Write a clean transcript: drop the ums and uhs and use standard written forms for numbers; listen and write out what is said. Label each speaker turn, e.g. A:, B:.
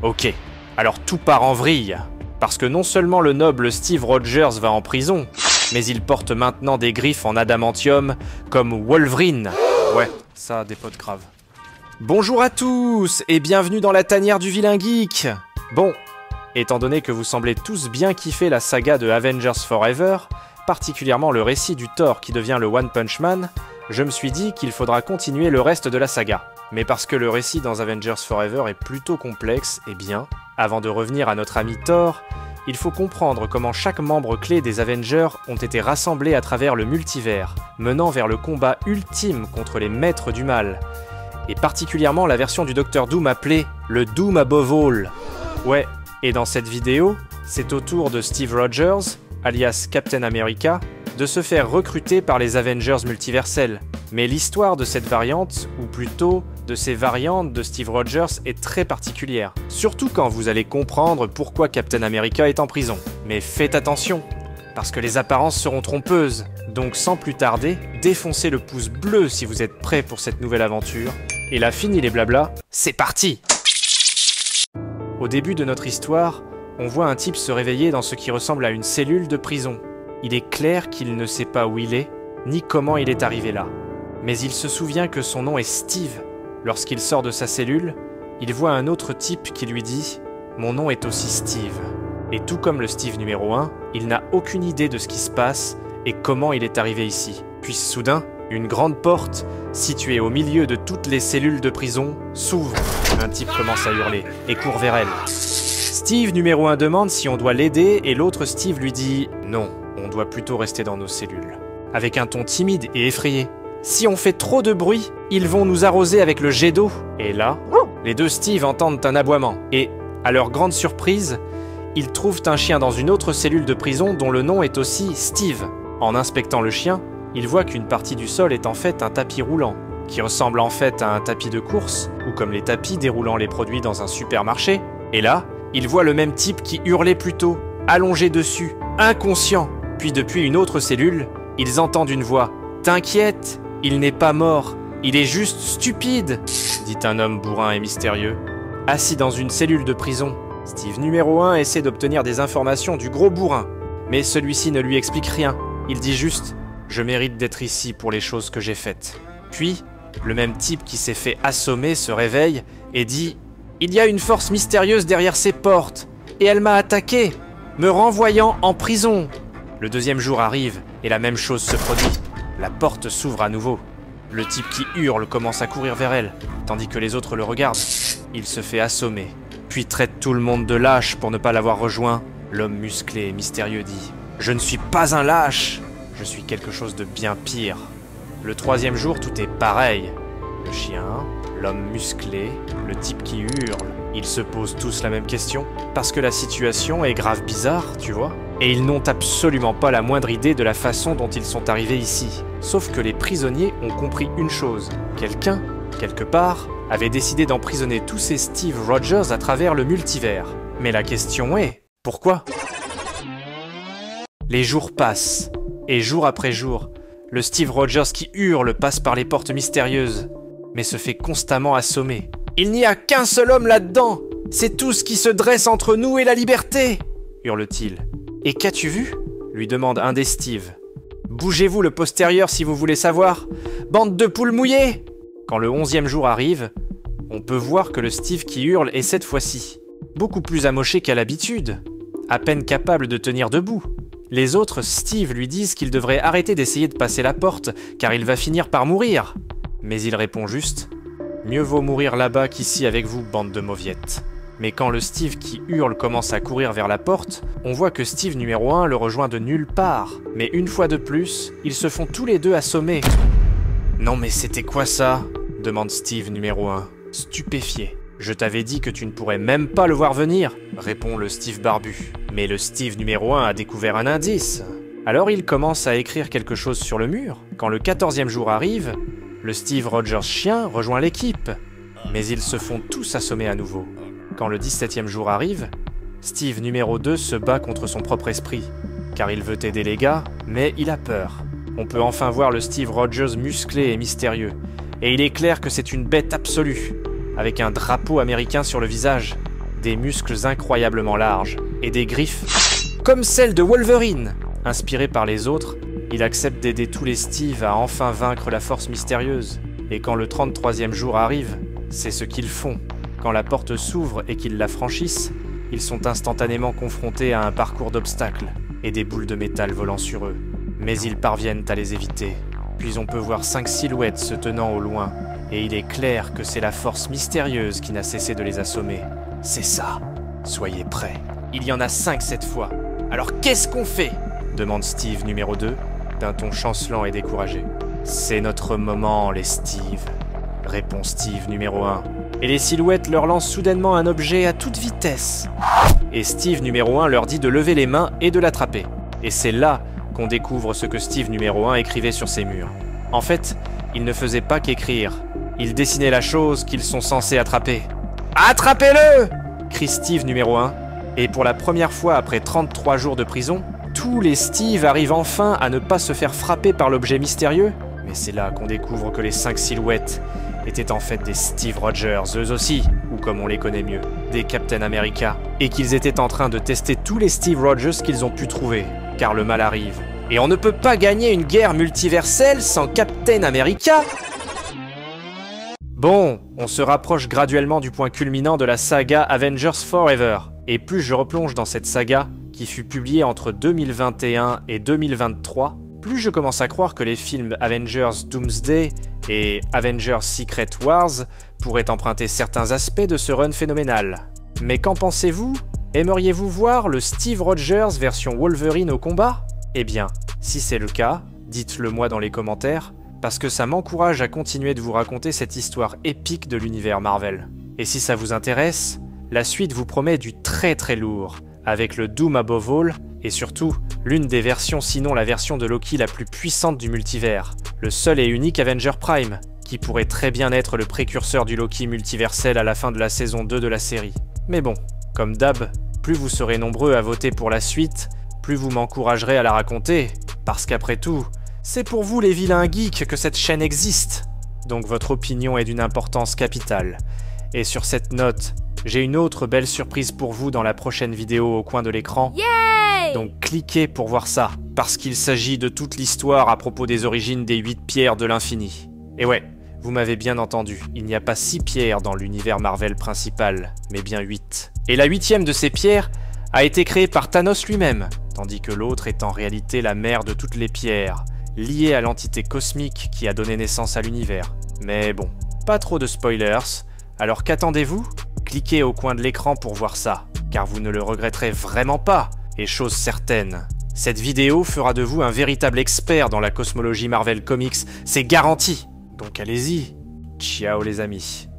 A: Ok, alors tout part en vrille. Parce que non seulement le noble Steve Rogers va en prison, mais il porte maintenant des griffes en adamantium comme Wolverine. Ouais, ça a des potes graves. Bonjour à tous et bienvenue dans la tanière du vilain geek. Bon, étant donné que vous semblez tous bien kiffer la saga de Avengers Forever, particulièrement le récit du Thor qui devient le One Punch Man, je me suis dit qu'il faudra continuer le reste de la saga. Mais parce que le récit dans Avengers Forever est plutôt complexe, eh bien, avant de revenir à notre ami Thor, il faut comprendre comment chaque membre clé des Avengers ont été rassemblés à travers le multivers, menant vers le combat ultime contre les maîtres du mal, et particulièrement la version du Docteur Doom appelée le Doom Above All. Ouais, et dans cette vidéo, c'est au tour de Steve Rogers, alias Captain America, de se faire recruter par les Avengers multiversels. Mais l'histoire de cette variante, ou plutôt de ces variantes de Steve Rogers, est très particulière. Surtout quand vous allez comprendre pourquoi Captain America est en prison. Mais faites attention, parce que les apparences seront trompeuses. Donc sans plus tarder, défoncez le pouce bleu si vous êtes prêts pour cette nouvelle aventure. Et là, fini les blablas, c'est parti! Au début de notre histoire, on voit un type se réveiller dans ce qui ressemble à une cellule de prison. Il est clair qu'il ne sait pas où il est, ni comment il est arrivé là. Mais il se souvient que son nom est Steve. Lorsqu'il sort de sa cellule, il voit un autre type qui lui dit « Mon nom est aussi Steve ». Et tout comme le Steve numéro 1, il n'a aucune idée de ce qui se passe et comment il est arrivé ici. Puis soudain, une grande porte, située au milieu de toutes les cellules de prison, s'ouvre. Un type commence à hurler et court vers elle. Steve numéro 1 demande si on doit l'aider et l'autre Steve lui dit « Non, on doit plutôt rester dans nos cellules ». Avec un ton timide et effrayé. Si on fait trop de bruit, ils vont nous arroser avec le jet d'eau. Et là, les deux Steve entendent un aboiement. Et, à leur grande surprise, ils trouvent un chien dans une autre cellule de prison dont le nom est aussi Steve. En inspectant le chien, ils voient qu'une partie du sol est en fait un tapis roulant, qui ressemble en fait à un tapis de course, ou comme les tapis déroulant les produits dans un supermarché. Et là, ils voient le même type qui hurlait plus tôt, allongé dessus, inconscient. Puis depuis une autre cellule, ils entendent une voix. « T'inquiète, il n'est pas mort, il est juste stupide !» dit un homme bourrin et mystérieux. Assis dans une cellule de prison, Steve numéro 1 essaie d'obtenir des informations du gros bourrin. Mais celui-ci ne lui explique rien. Il dit juste « Je mérite d'être ici pour les choses que j'ai faites. » Puis, le même type qui s'est fait assommer se réveille et dit « Il y a une force mystérieuse derrière ces portes, et elle m'a attaqué, me renvoyant en prison. » Le deuxième jour arrive, et la même chose se produit. La porte s'ouvre à nouveau. Le type qui hurle commence à courir vers elle, tandis que les autres le regardent. Il se fait assommer, puis traite tout le monde de lâche pour ne pas l'avoir rejoint. L'homme musclé et mystérieux dit « Je ne suis pas un lâche, je suis quelque chose de bien pire. » Le troisième jour, tout est pareil. Le chien, l'homme musclé, le type qui hurle. Ils se posent tous la même question, parce que la situation est grave bizarre, tu vois. Et ils n'ont absolument pas la moindre idée de la façon dont ils sont arrivés ici. Sauf que les prisonniers ont compris une chose. Quelqu'un, quelque part, avait décidé d'emprisonner tous ces Steve Rogers à travers le multivers. Mais la question est, pourquoi? Les jours passent, et jour après jour, le Steve Rogers qui hurle passe par les portes mystérieuses, mais se fait constamment assommer. Il n'y a qu'un seul homme là-dedans! C'est tout ce qui se dresse entre nous et la liberté! Hurle-t-il. Et qu'as-tu vu? Lui demande un des Steve. Bougez-vous le postérieur si vous voulez savoir. Bande de poules mouillées! Quand le 11e jour arrive, on peut voir que le Steve qui hurle est cette fois-ci beaucoup plus amoché qu'à l'habitude, à peine capable de tenir debout. Les autres Steve lui disent qu'il devrait arrêter d'essayer de passer la porte, car il va finir par mourir. Mais il répond juste « Mieux vaut mourir là-bas qu'ici avec vous, bande de mauviettes ». Mais quand le Steve qui hurle commence à courir vers la porte, on voit que Steve numéro 1 le rejoint de nulle part. Mais une fois de plus, ils se font tous les deux assommer. « Non mais c'était quoi ça ?» demande Steve numéro 1, stupéfié. « Je t'avais dit que tu ne pourrais même pas le voir venir !» répond le Steve barbu. Mais le Steve numéro 1 a découvert un indice. Alors il commence à écrire quelque chose sur le mur. Quand le 14e jour arrive, le Steve Rogers chien rejoint l'équipe. Mais ils se font tous assommer à nouveau. Quand le 17e jour arrive, Steve numéro 2 se bat contre son propre esprit, car il veut aider les gars, mais il a peur. On peut enfin voir le Steve Rogers musclé et mystérieux, et il est clair que c'est une bête absolue, avec un drapeau américain sur le visage. des muscles incroyablement larges et des griffes comme celles de Wolverine. Inspiré par les autres, il accepte d'aider tous les Steve à enfin vaincre la force mystérieuse. Et quand le 33e jour arrive, c'est ce qu'ils font. Quand la porte s'ouvre et qu'ils la franchissent, ils sont instantanément confrontés à un parcours d'obstacles et des boules de métal volant sur eux. Mais ils parviennent à les éviter. Puis on peut voir 5 silhouettes se tenant au loin, et il est clair que c'est la force mystérieuse qui n'a cessé de les assommer. C'est ça. Soyez prêts. Il y en a 5 cette fois. Alors qu'est-ce qu'on fait ? Demande Steve numéro 2, d'un ton chancelant et découragé. C'est notre moment, les Steve, répond Steve numéro 1. Et les silhouettes leur lancent soudainement un objet à toute vitesse. Et Steve numéro 1 leur dit de lever les mains et de l'attraper. Et c'est là qu'on découvre ce que Steve numéro 1 écrivait sur ses murs. En fait, il ne faisait pas qu'écrire. Il dessinait la chose qu'ils sont censés attraper. Attrapez-le ! Crie Steve numéro 1. Et pour la première fois après 33 jours de prison, tous les Steve arrivent enfin à ne pas se faire frapper par l'objet mystérieux. Mais c'est là qu'on découvre que les 5 silhouettes étaient en fait des Steve Rogers, eux aussi, ou comme on les connaît mieux, des Captain America, et qu'ils étaient en train de tester tous les Steve Rogers qu'ils ont pu trouver, car le mal arrive. Et on ne peut pas gagner une guerre multiverselle sans Captain America. Bon, on se rapproche graduellement du point culminant de la saga Avengers Forever, et plus je replonge dans cette saga, qui fut publiée entre 2021 et 2023, plus je commence à croire que les films Avengers Doomsday et Avengers Secret Wars pourraient emprunter certains aspects de ce run phénoménal. Mais qu'en pensez-vous ? Aimeriez-vous voir le Steve Rogers version Wolverine au combat ? Eh bien, si c'est le cas, dites-le moi dans les commentaires, parce que ça m'encourage à continuer de vous raconter cette histoire épique de l'univers Marvel. Et si ça vous intéresse, la suite vous promet du très très lourd, avec le Doom Above All, et surtout, l'une des versions, sinon la version de Loki la plus puissante du multivers, le seul et unique Avenger Prime, qui pourrait très bien être le précurseur du Loki multiversel à la fin de la saison 2 de la série. Mais bon, comme d'hab, plus vous serez nombreux à voter pour la suite, plus vous m'encouragerez à la raconter, parce qu'après tout, c'est pour vous les vilains geeks que cette chaîne existe. Donc votre opinion est d'une importance capitale. Et sur cette note, j'ai une autre belle surprise pour vous dans la prochaine vidéo au coin de l'écran.
B: Yay!
A: Donc cliquez pour voir ça, parce qu'il s'agit de toute l'histoire à propos des origines des 8 pierres de l'infini. Et ouais, vous m'avez bien entendu, il n'y a pas 6 pierres dans l'univers Marvel principal, mais bien 8. Et la 8e de ces pierres a été créée par Thanos lui-même, tandis que l'autre est en réalité la mère de toutes les pierres, liée à l'entité cosmique qui a donné naissance à l'univers. Mais bon, pas trop de spoilers, alors qu'attendez-vous ? Cliquez au coin de l'écran pour voir ça, car vous ne le regretterez vraiment pas, et chose certaine, cette vidéo fera de vous un véritable expert dans la cosmologie Marvel Comics, c'est garanti. Donc allez-y, ciao les amis.